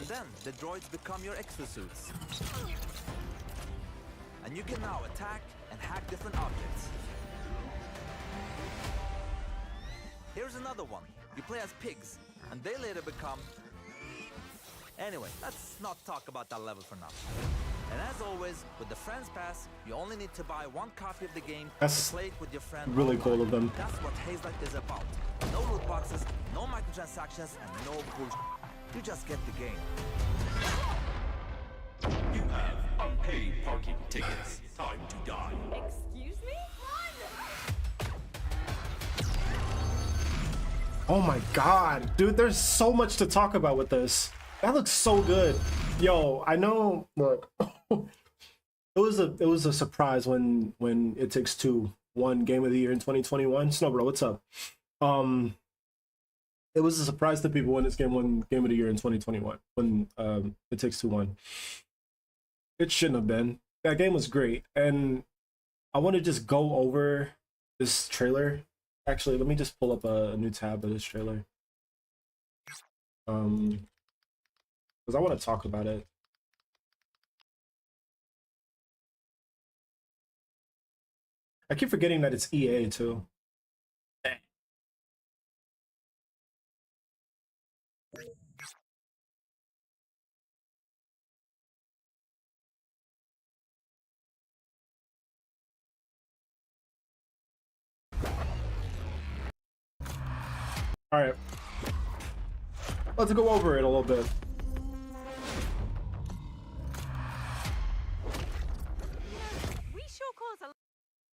And then the droids become your exosuits. And you can now attack and hack different objects. Here's another one. You play as pigs, and they later become... Anyway, let's not talk about that level for now. And as always, with the Friends Pass, you only need to buy one copy of the game to play it with your friend. Really cool of them. That's what Hazelight is about. No loot boxes, no microtransactions, and no bullshit. You just get the game. You have unpaid parking tickets. Time to die. Excuse me? Oh my god, dude, there's so much to talk about with this. That looks so good. Yo, I know, look, it was a surprise when It Takes Two won Game of the Year in 2021. Snow bro, what's up? It was a surprise to people when this game won Game of the Year in 2021 when It Takes Two won. It shouldn't have been. That game was great, and I want to just go over this trailer. Actually, let me just pull up a new tab of this trailer. Because I want to talk about it. I keep forgetting that it's EA too. All right, let's go over it a little bit.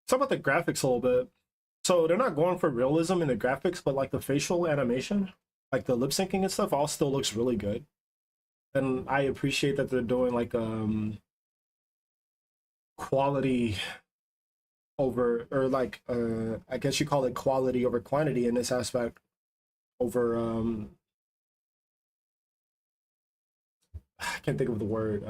Talk about the graphics a little bit. So they're not going for realism in the graphics, but like the facial animation, like the lip syncing and stuff, all still looks really good. And I appreciate that they're doing like quality over, or like I guess you call it quality over quantity in this aspect. Over I can't think of the word,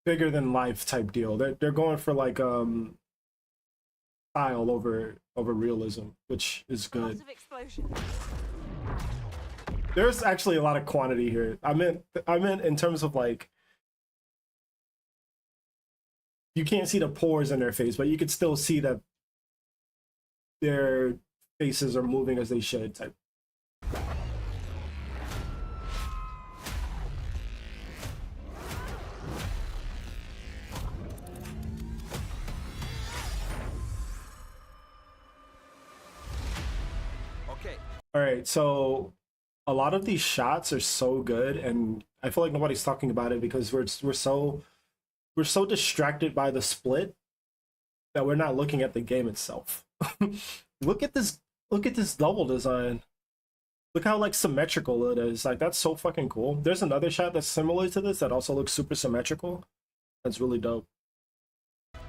bigger than life type deal. They're going for like style over realism, which is good. There's actually a lot of quantity here. I meant in terms of like, you can't see the pores in their face, but you could still see that their faces are moving as they should type. Okay. All right, so a lot of these shots are so good, and I feel like nobody's talking about it because we're so distracted by the split that we're not looking at the game itself. Look at this double design. Look how like symmetrical it is. Like, that's so fucking cool. There's another shot that's similar to this that also looks super symmetrical. That's really dope.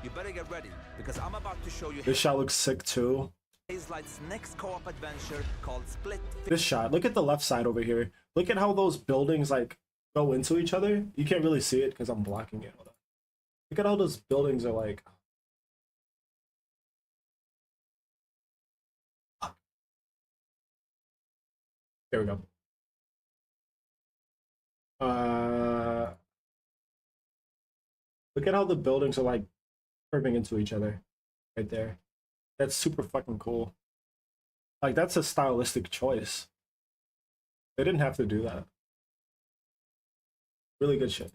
You better get ready because I'm about to show you This shot looks sick too. Hazelight's next co-op adventure called Split. This shot, look at the left side over here. Look at how those buildings like go into each other. You can't really see it because I'm blocking it. Hold on. Look at how those buildings are like. There we go. Look at how the buildings are like curving into each other right there. That's super fucking cool. Like, that's a stylistic choice. They didn't have to do that. Really good shit.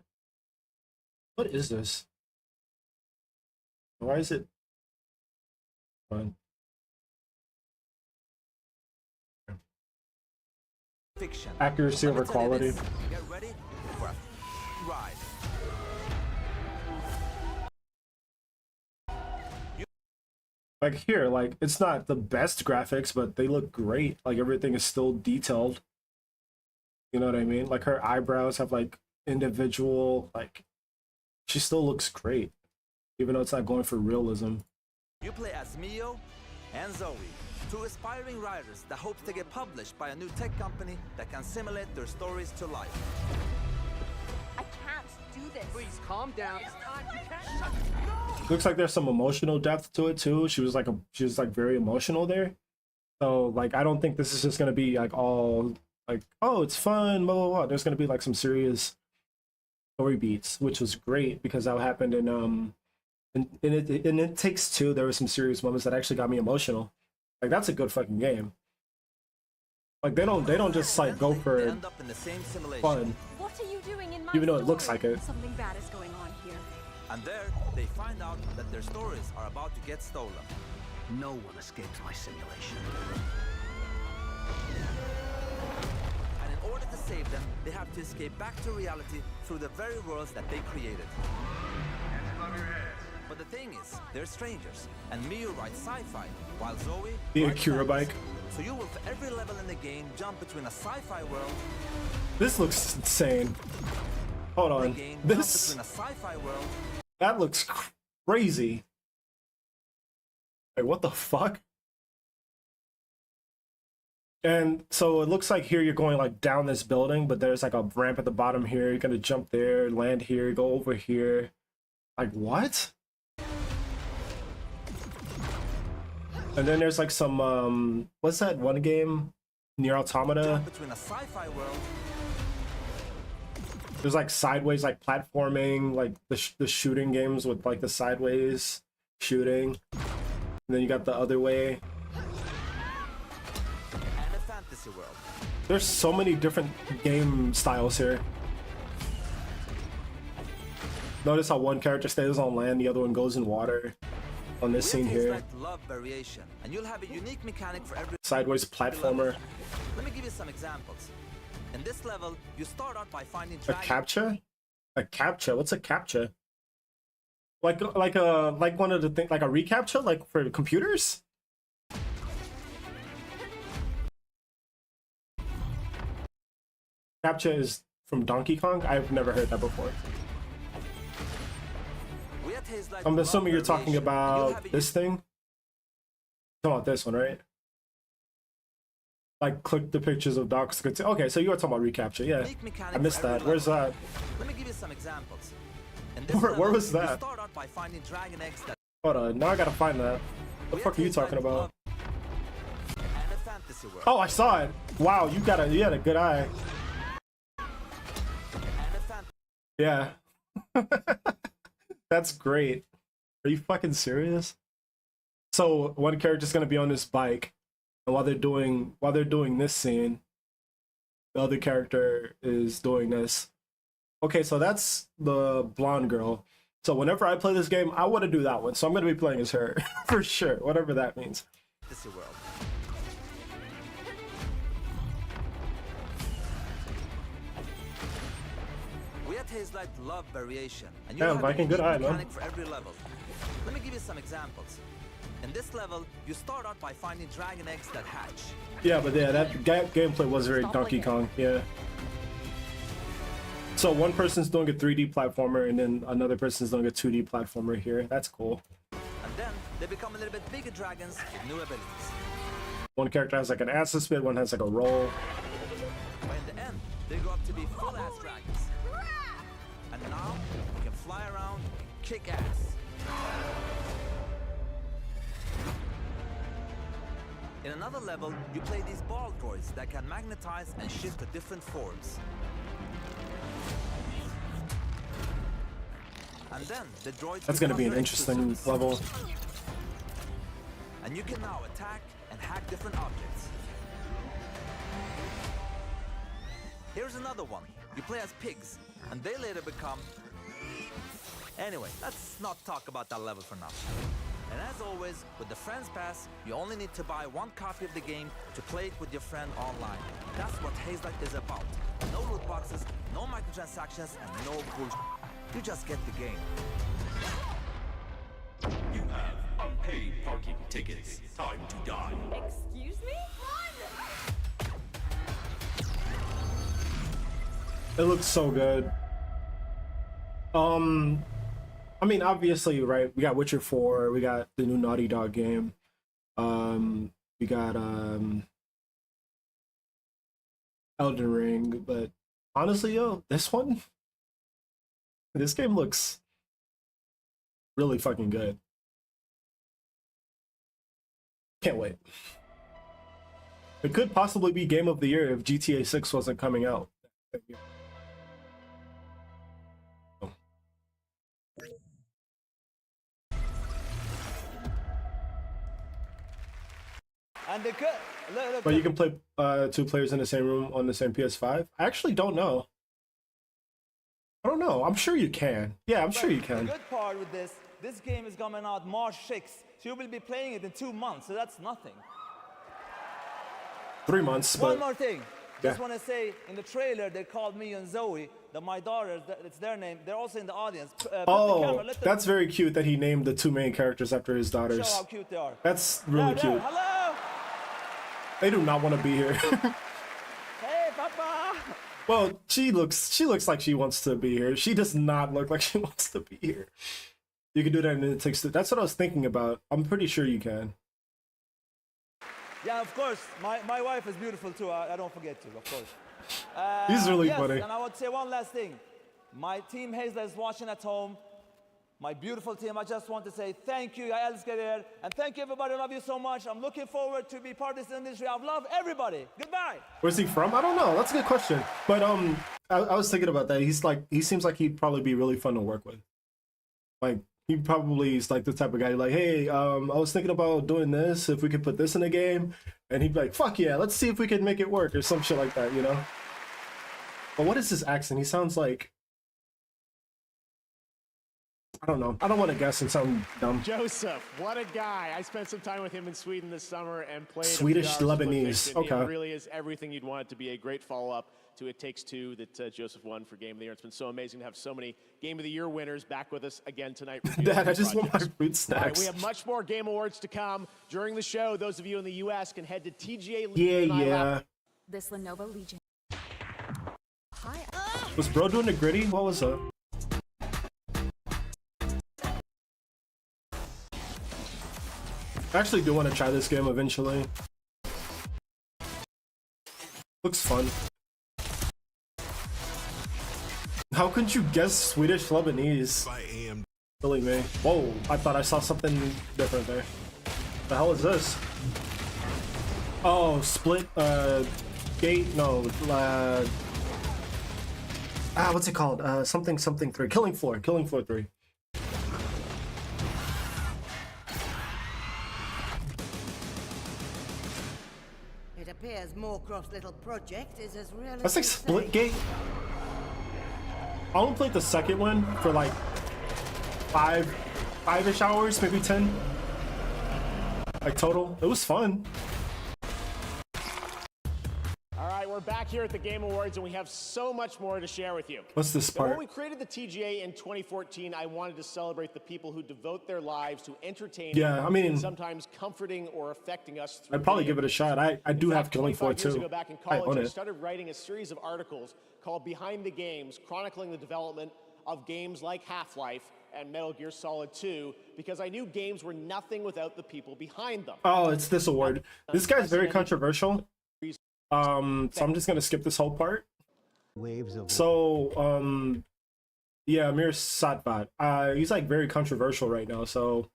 What is this? Why is it fun? Fiction. Accuracy over quality. Get ready for a ride. Like here, like it's not the best graphics, but they look great. Like everything is still detailed. You know what I mean? Like her eyebrows have like individual, like she still looks great, even though it's not going for realism. You play as Mio and Zoe, two aspiring writers that hope to get published by a new tech company that can simulate their stories to life. I can't do this. Please calm down. Looks like there's some emotional depth to it too. She was like very emotional there. So like I don't think this is just gonna be like all like, oh, it's fun, blah blah blah. There's gonna be like some serious story beats, which was great because that happened in It Takes Two. There were some serious moments that actually got me emotional. Like that's a good fucking game. Like they don't just like go for They end up in the same simulation. fun, What are you doing in my even though it looks story? like it. Something bad is going on here. And there, they find out that their stories are about to get stolen. No one escapes my simulation. And in order to save them, they have to escape back to reality through the very worlds that they created. But the thing is, they're strangers, and Miyu writes sci-fi, while Zoe The writes Akira fantasy. bike. So you will, for every level in the game, jump between a sci-fi world This looks insane. Hold and a on. game This jump between a sci-fi world. that looks crazy. Like what the fuck? And so it looks like here you're going like down this building, but there's like a ramp at the bottom here. You're gonna jump there, land here, go over here. Like what? And then there's like some what's that one game? Near Automata. Jump between a sci-fi world There's like sideways like platforming, like the shooting games with like the sideways shooting. And then you got the other way. and a fantasy world. There's so many different game styles here. Notice how one character stays on land, the other one goes in water. On this scene Reality is here, like love variation, and you'll have a unique mechanic for every sideways platformer. Let me give you some examples. In this level, you start out by finding A dragons. captcha? A captcha? What's a captcha? Like one of the things, like a reCAPTCHA, like for computers? CAPTCHA is from Donkey Kong? I've never heard that before. We at Haze like I'm love assuming you're talking variation, and you'll about have a this thing? Talking about this one, right? Like click the pictures of docs. Okay, so you were talking about reCAPTCHA, yeah. unique mechanic I missed for every that. Where's level. that? Let me give you some examples. In this Where level, was You that? start out by finding dragon eggs that Hold on, now I gotta find that. What the we fuck at are you Haze like talking about? love- and a fantasy world. Oh, I saw it. Wow, you had a good eye. And a fantasy Yeah. That's great. Are you fucking serious? So one character's gonna be on this bike, and while they're doing this scene, the other character is doing this. Okay, so that's the blonde girl. So whenever I play this game, I want to do that one. So I'm gonna be playing as her for sure, whatever that means. world. We at Haze like love variation, and you Yeah, have a Viking, good unique eye, man. mechanic for every level. Let me give you some examples. In this level, you start out by finding dragon eggs that hatch. Yeah, but yeah, that gameplay was very Stop Donkey like Kong. Yeah. So one person's doing a 3D platformer, and then another person's doing a 2D platformer here. That's cool. And then they become a little bit bigger dragons with new abilities. One character has like an acid spit, one has like a roll. But in the end, they grow up to be full-ass dragons. And now, you can fly around and kick ass. In another level, you play these ball droids that can magnetize and shift to different forms. And then the droids That's gonna become be an your interesting exosuits. level. And you can now attack and hack different objects. Here's another one. You play as pigs, and they later become... Anyway, let's not talk about that level for now. And as always, with the Friends Pass, you only need to buy one copy of the game to play it with your friend online. That's what Haze Light is about. No loot boxes, no microtransactions, and no bullshit. You just get the game. You have unpaid parking tickets. Time to die. Excuse me? It looks so good. I mean, obviously, right? We got Witcher 4, we got the new Naughty Dog game. We got Elden Ring, but honestly, yo, this game looks really fucking good. Can't wait. It could possibly be game of the year if GTA 6 wasn't coming out. And they could look, But you can play 2 players in the same room on the same PS5. I actually don't know. I don't know. I'm sure you can. Yeah, I'm sure you The can. good part with this game is coming out March 6th, so you will be playing it in 2 months, so that's nothing. 3 months, One but more thing. Just yeah. want to say, in the trailer, they called me and Zoe, my daughters, it's their name. They're also in the audience. Put the camera, let them that's very cute that he named the 2 main characters after his show daughters. how cute they are. That's really There, cute. hello! They do not want to be here. Hey, Papa! Well, she looks like she wants to be here. She does not look like she wants to be here. You can do that in It Takes Two. That's what I was thinking about. I'm pretty sure you can. Yeah, of course. My wife is beautiful too. I don't forget to, of course. He's really yes, funny. And I would say one last thing. My team Hazel is watching at home. My beautiful team, I just want to say thank you. I älskar er. And thank you, everybody. I love you so much. I'm looking forward to be part of this industry. I love everybody. Goodbye. Where's he from? I don't know. That's a good question. But I was thinking about that. He seems like he'd probably be really fun to work with. Like, he probably is like the type of guy like, hey, I was thinking about doing this, if we could put this in a game. And he'd be like, fuck yeah, let's see if we can make it work or some shit like that, you know? But what is his accent? He sounds like, I don't know. I don't want to guess and sound dumb. Joseph, what a guy. I spent some time with him in Sweden this summer and played Swedish a few hours of Lebanese. PlayStation. Okay. It really is everything you'd want it to be. A great follow-up to It Takes Two that Joseph won for Game of the Year. It's been so amazing to have so many Game of the Year winners back with us again tonight. Dad, I just want my projects. fruit All right, snacks. we have much more Game Awards to come. During the show, those of you in the U.S. can head to TGA Yeah. This Lenovo Legion. Hi. Was bro doing the gritty? What was it? I actually do want to try this game eventually. Looks fun. How could you guess Swedish Lebanese? Silly me. Whoa, I thought I saw something different there. The hell is this? Oh, split, gate, no, what's it called? Something 3. Killing Floor 3. It appears Moorcroft's little project is as real That's as like you say. Splitgate. I only played the second one for like 5-ish hours, maybe 10. Like total. It was fun. All right, we're back here at the Game Awards, and we have so much more to share with you. What's this So when part? we created the TGA in 2014, I wanted to celebrate the people who devote their lives to entertaining, Yeah, I mean, and sometimes comforting or affecting us through I'd probably video give it a shot. I do In have fact, Killing Floor 25 years too. ago, back in I college, own I it. started writing a series of articles called Behind the Games, chronicling the development of games like Half-Life and Metal Gear Solid 2, because I knew games were nothing without the people behind them. Oh, it's this award. This guy's very controversial. So I'm just gonna skip this whole part. So, yeah, Amir Satvat. He's like very controversial right now, so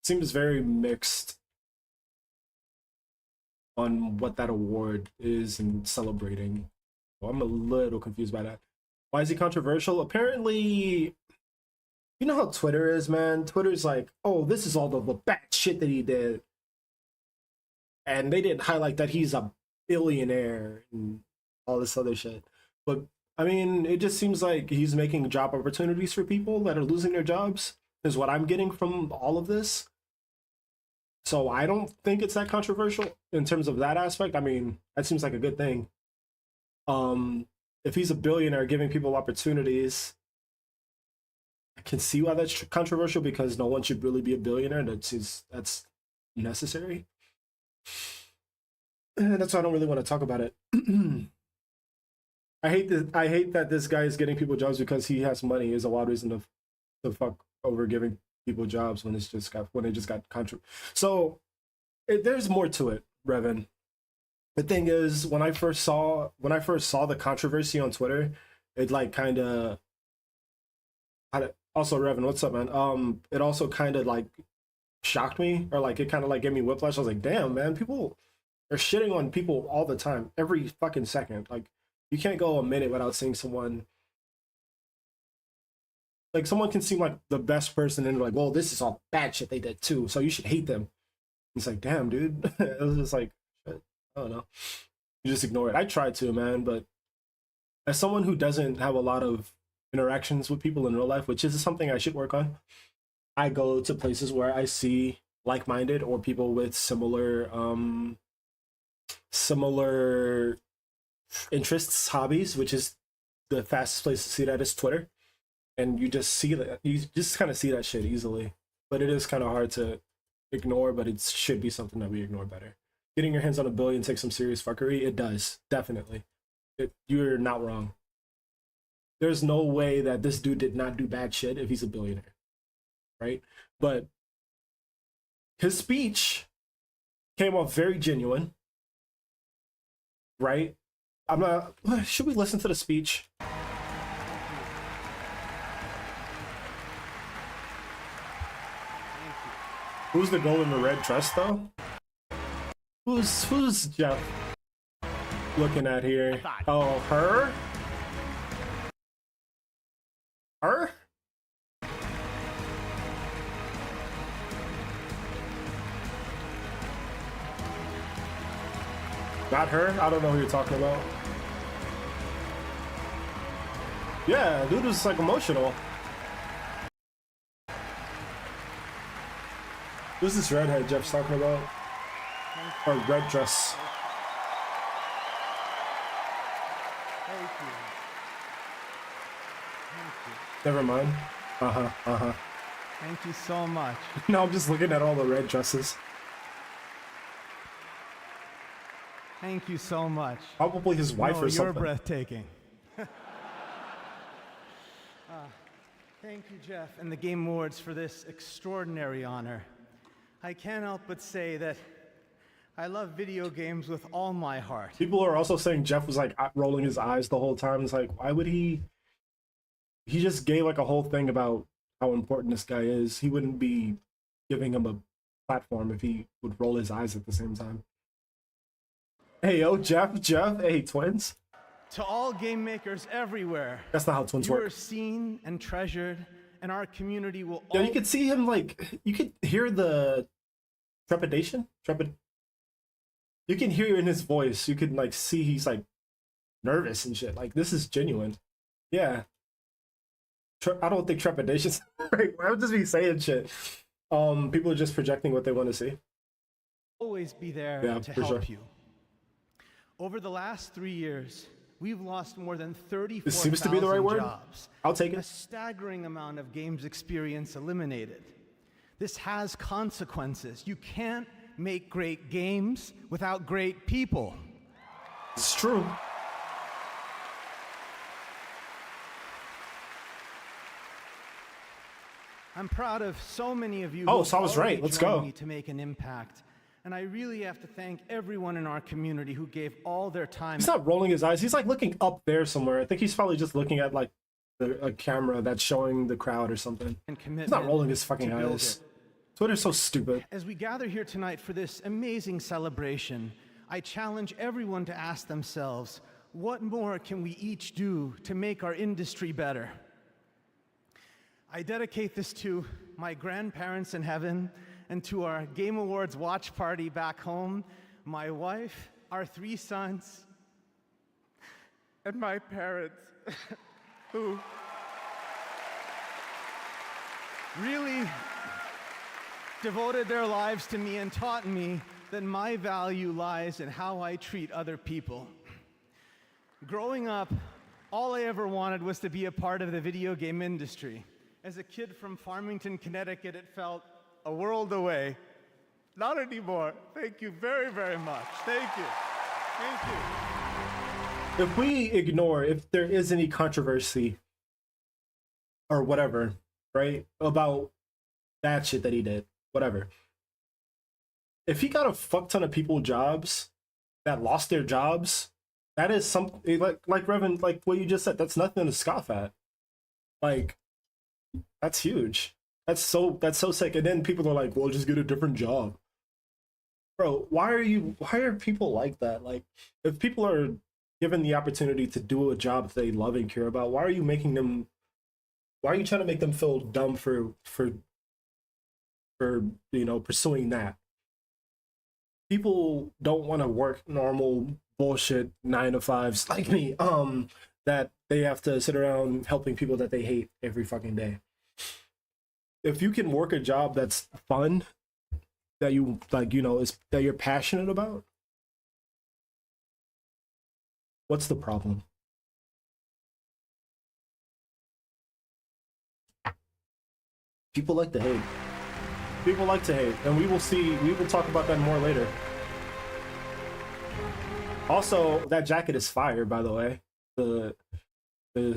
seems very mixed on what that award is and celebrating. Well, I'm a little confused by that. Why is he controversial? Apparently, you know how Twitter is, man. Twitter's like, oh, this is all the bad shit that he did. And they didn't highlight that he's a billionaire and all this other shit. But I mean, it just seems like he's making job opportunities for people that are losing their jobs, is what I'm getting from all of this. So I don't think it's that controversial in terms of that aspect. I mean, that seems like a good thing. If he's a billionaire giving people opportunities, I can see why that's controversial, because no one should really be a billionaire. That's necessary. And that's why I don't really want to talk about it. I hate that this guy is getting people jobs because he has money is a wild reason to fuck over giving people jobs when it just got contra. So there's more to it, Revan. The thing is, when I first saw the controversy on Twitter, it like kind of also, Revan, what's up, man? It also kind of like shocked me, or like it kind of like gave me whiplash. I was like, damn, man, people are shitting on people all the time, every fucking second. Like, you can't go a minute without seeing someone. Like, someone can seem like the best person and like, well, this is all bad shit they did too, so you should hate them. It's like, damn, dude. It was just like, shit. I don't know. You just ignore it. I try to, man, but as someone who doesn't have a lot of interactions with people in real life, which is something I should work on, I go to places where I see like-minded or people with similar interests, hobbies, which is the fastest place to see that is Twitter. And you just see that, you just kind of see that shit easily. But it is kind of hard to ignore, but it should be something that we ignore better. Getting your hands on $1 billion takes some serious fuckery. It does, definitely. You're not wrong. There's no way that this dude did not do bad shit if he's a billionaire, right? But his speech came off very genuine, right? Should we listen to the speech? Who's the girl in the red dress, though? Who's Jeff looking at here? Oh, her? Her? Not her? I don't know who you're talking about. Yeah, dude was like emotional. Who's this redhead Jeff's talking about? Or red dress? Thank you. Never mind. Thank you so much. No, I'm just looking at all the red dresses. Thank you so much. Probably his wife or You're something. breathtaking. Thank you, Jeff, and the Game Awards for this extraordinary honor. I can't help but say that I love video games with all my heart. People are also saying Jeff was like rolling his eyes the whole time. It's like, why would he? He just gave like a whole thing about how important this guy is. He wouldn't be giving him a platform if he would roll his eyes at the same time. Hey, yo, Jeff, hey, twins. To all game makers everywhere, That's not how twins you work. are seen and treasured, and our community will Yeah, you could see him like, you could hear the trepidation. You can hear in his voice. You can like see he's like nervous and shit. Like, this is genuine. Yeah. I don't think trepidation's right. Why would just be saying shit? People are just projecting what they want to see. always be there Yeah, to for help sure. you. Over the last 3 years, we've lost more than This seems to be the right 34,000 word. jobs. I'll take A it. staggering amount of games experience eliminated. This has consequences. You can't make great games without great people. It's true. I'm proud of so many of you Oh, who so I was right. already Let's joined go. me to make an impact. And I really have to thank everyone in our community who gave all their time. He's not rolling his eyes. He's like looking up there somewhere. I think he's probably just looking at like a camera that's showing the crowd or something. and He's commitment not rolling his fucking to build eyes. it. Twitter's so stupid. As we gather here tonight for this amazing celebration, I challenge everyone to ask themselves, what more can we each do to make our industry better? I dedicate this to my grandparents in heaven and to our Game Awards watch party back home, my wife, our 3 sons, and my parents, who really devoted their lives to me and taught me that my value lies in how I treat other people. Growing up, all I ever wanted was to be a part of the video game industry. As a kid from Farmington, Connecticut, it felt a world away. Not anymore. Thank you very, very much. Thank you. Thank you. If we ignore, if there is any controversy or whatever, right, about that shit that he did, whatever. If he got a fuck ton of people jobs that lost their jobs, that is something like Revan, like what you just said, that's nothing to scoff at. Like, that's huge. That's so sick. And then people are like, well, just get a different job. Bro, why are people like that? Like, if people are given the opportunity to do a job they love and care about, why are you trying to make them feel dumb for pursuing that? People don't want to work normal bullshit 9 to 5s like me, that they have to sit around helping people that they hate every fucking day. If you can work a job that's fun, that you like, that you're passionate about, what's the problem? People like to hate. People like to hate, and we will talk about that more later. Also, that jacket is fire, by the way. The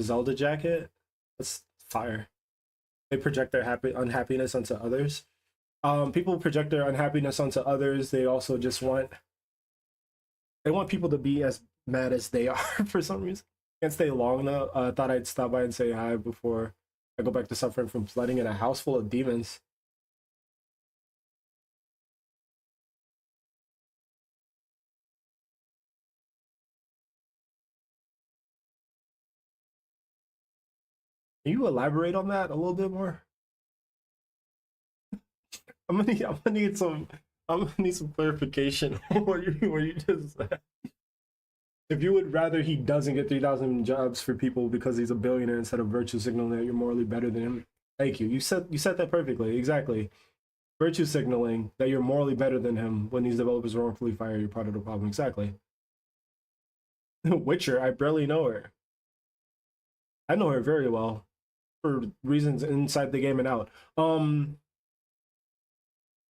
Zelda jacket, that's fire. They project their unhappiness onto others. People project their unhappiness onto others. They also just want people to be as mad as they are for some reason. Can't stay long though. Thought I'd stop by and say hi before I go back to suffering from flooding in a house full of demons. Can you elaborate on that a little bit more? I'm gonna need some clarification on what you just said. If you would rather he doesn't get 3,000 jobs for people because he's a billionaire instead of virtue signaling that you're morally better than him. Thank you. You said that perfectly. Exactly. Virtue signaling that you're morally better than him when these developers wrongfully fire you, part of the problem. Exactly. Witcher, I barely know her. I know her very well for reasons inside the game and out.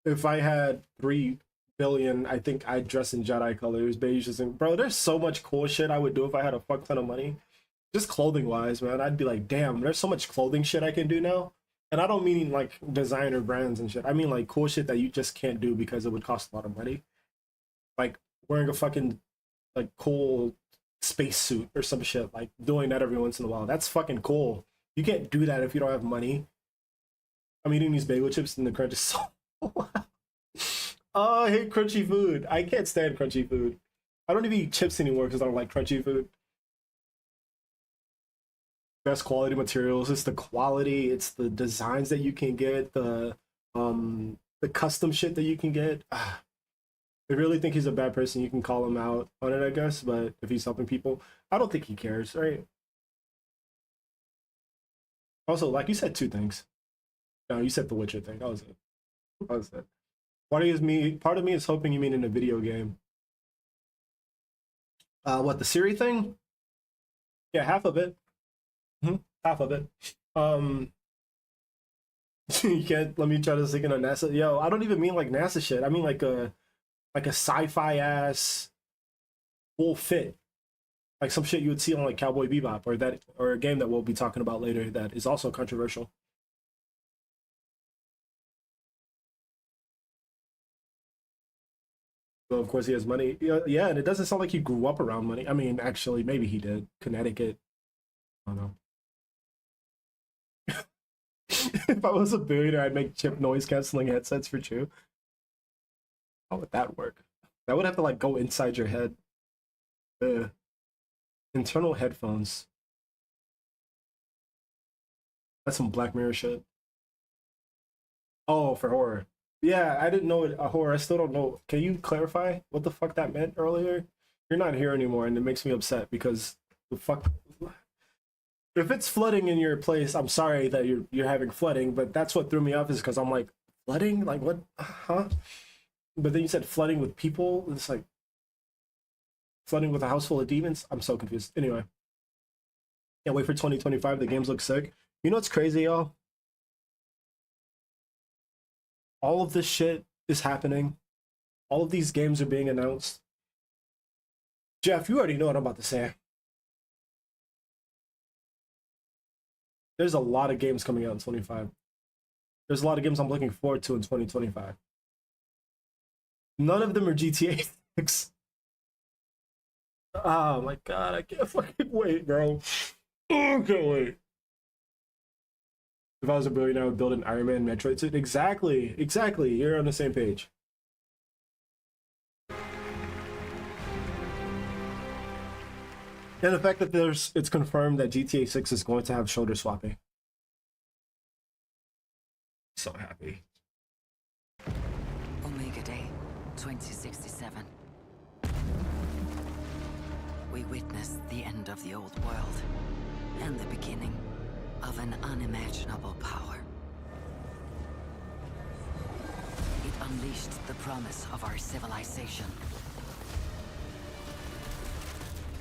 If I had 3 billion, I think I'd dress in Jedi colors, beige, and bro, there's so much cool shit I would do if I had a fuck ton of money. Just clothing wise, man. I'd be like, damn, there's so much clothing shit I can do now. And I don't mean like designer brands and shit. I mean like cool shit that you just can't do because it would cost a lot of money. Like wearing a fucking like cool space suit or some shit, like doing that every once in a while. That's fucking cool. You can't do that if you don't have money. I'm eating these bagel chips and the crunch is so oh, I hate crunchy food. I can't stand crunchy food. I don't even eat chips anymore because I don't like crunchy food. Best quality materials. It's the quality. It's the designs that you can get. The custom shit that you can get. I really think he's a bad person. You can call him out on it, I guess. But if he's helping people, I don't think he cares, right? Also, like you said 2 things. No, you said the Witcher thing. That was it. That was it. Part of me is hoping you mean in a video game. What, the Siri thing? Yeah, half of it. Half of it. You can't let me try to think in a NASA. Yo, I don't even mean like NASA shit. I mean like a sci-fi ass full fit. Like some shit you would see on like Cowboy Bebop or a game that we'll be talking about later that is also controversial. So of course he has money. Yeah, and it doesn't sound like he grew up around money. I mean, actually, maybe he did. Connecticut. I don't know. If I was a billionaire, I'd make chip noise canceling headsets for Chew. How would that work? That would have to like go inside your head. Internal headphones. That's some Black Mirror shit. Oh, for horror. Yeah, I didn't know it a horror. I still don't know. Can you clarify what the fuck that meant earlier? You're not here anymore, and it makes me upset because the fuck. If it's flooding in your place, I'm sorry that you're having flooding, but that's what threw me off is because I'm like, flooding? Like what? Huh? But then you said flooding with people. It's like flooding with a house full of demons. I'm so confused. Anyway, can't wait for 2025. The games look sick. You know what's crazy, y'all? All of this shit is happening. All of these games are being announced. Jeff, you already know what I'm about to say. There's a lot of games coming out in 25. There's a lot of games I'm looking forward to in 2025. None of them are GTA 6. Oh my god, I can't fucking wait, bro. Oh, I can't wait. If I was a billionaire, I would build an Iron Man Metroid suit. Exactly, exactly. You're on the same page. And the fact that it's confirmed that GTA 6 is going to have shoulder swapping. So happy. Omega Day, 2067. We witnessed the end of the old world and the beginning of an unimaginable power. It unleashed the promise of our civilization,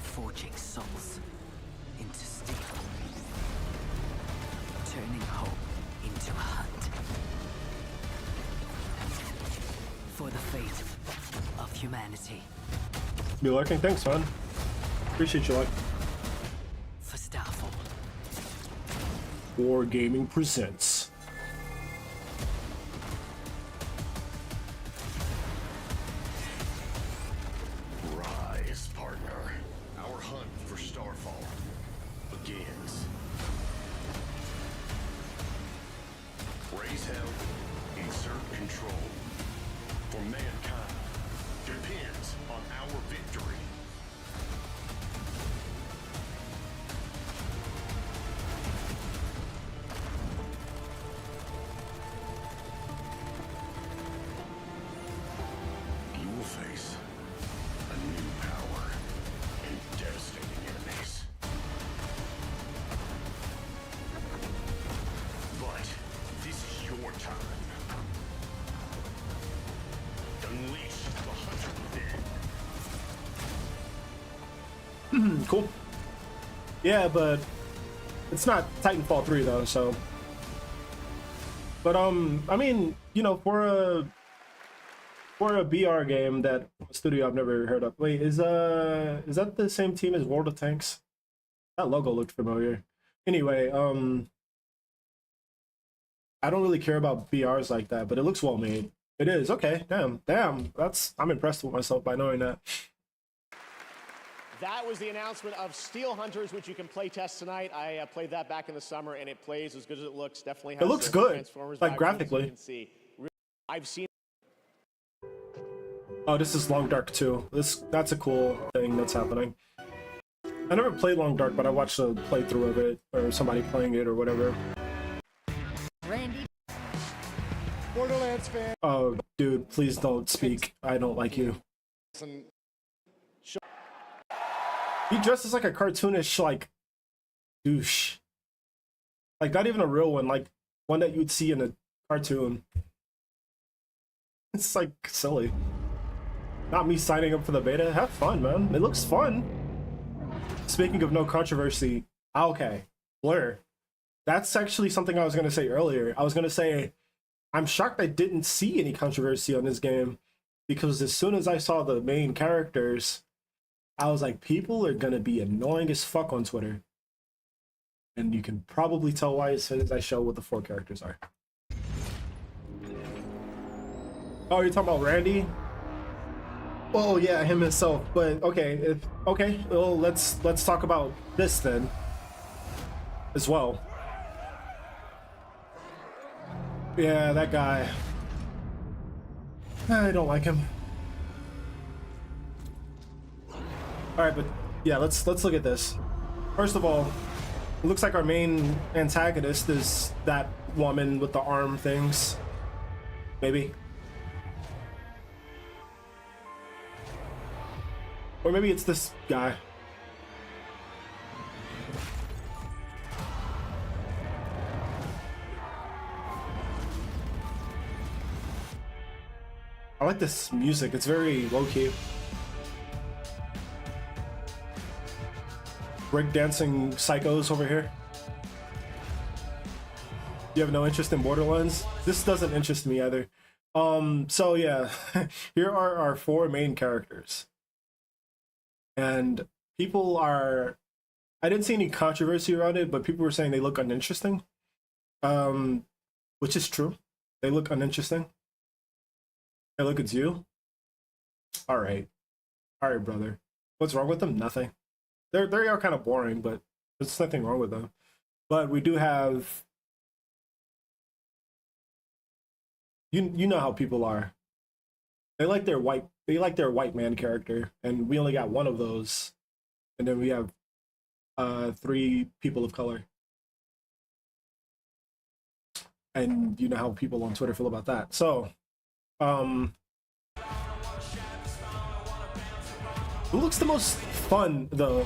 forging souls into steel, turning hope into a hunt for the fate of humanity. Be lurking, thanks, man. Appreciate you, like. For Starfall. War Gaming presents. Rise, partner. Our hunt for Starfall begins. Raise hell, insert control. For mankind depends on our victory. You will face a new power and devastating enemies. But this is your time. Unleash the hunter within. Cool. Yeah, but it's not Titanfall 3 though, so. But I mean, you know, for a BR game that studio I've never heard of. Wait, is that the same team as World of Tanks? That logo looked familiar. Anyway, I don't really care about BRs like that, but it looks well made. It is. Okay, damn. I'm impressed with myself by knowing that. That was the announcement of Steel Hunters, which you can play test tonight. I played that back in the summer, and it plays as good as it looks. Definitely has It looks the good, Transformers like vibe to it, graphically. so you can see. I've seen. Oh, this is Long Dark 2. That's a cool thing that's happening. I never played Long Dark, but I watched a playthrough of it, or somebody playing it, or whatever. Randy. Borderlands fan. Oh, dude, please don't speak. I don't like you. He dresses like a cartoonish, like, douche. Like, not even a real one, like one that you'd see in a cartoon. It's, like, silly. Not me signing up for the beta. Have fun, man. It looks fun. Speaking of no controversy, okay, Blur. That's actually something I was going to say earlier. I was going to say, I'm shocked I didn't see any controversy on this game, because as soon as I saw the main characters, I was like, people are going to be annoying as fuck on Twitter. And you can probably tell why as soon as I show what the 4 characters are. Oh, you're talking about Randy? Oh yeah, him himself. But okay, well, let's talk about this then as well. Yeah, that guy. I don't like him. All right, but yeah, let's look at this. First of all, it looks like our main antagonist is that woman with the arm things. Maybe. Or maybe it's this guy. I like this music. It's very low-key. Breakdancing psychos over here. You have no interest in Borderlands? This doesn't interest me either. So yeah, here are our 4 main characters. And people are, I didn't see any controversy around it, but people were saying they look uninteresting. Which is true. They look uninteresting. Hey, look, it's you. All right, brother. What's wrong with them? Nothing. They are kind of boring, but there's nothing wrong with them. But we do have you know how people are. They like their white man character, and we only got one of those, and then we have 3 people of color. And you know how people on Twitter feel about that. So, who looks the most fun though?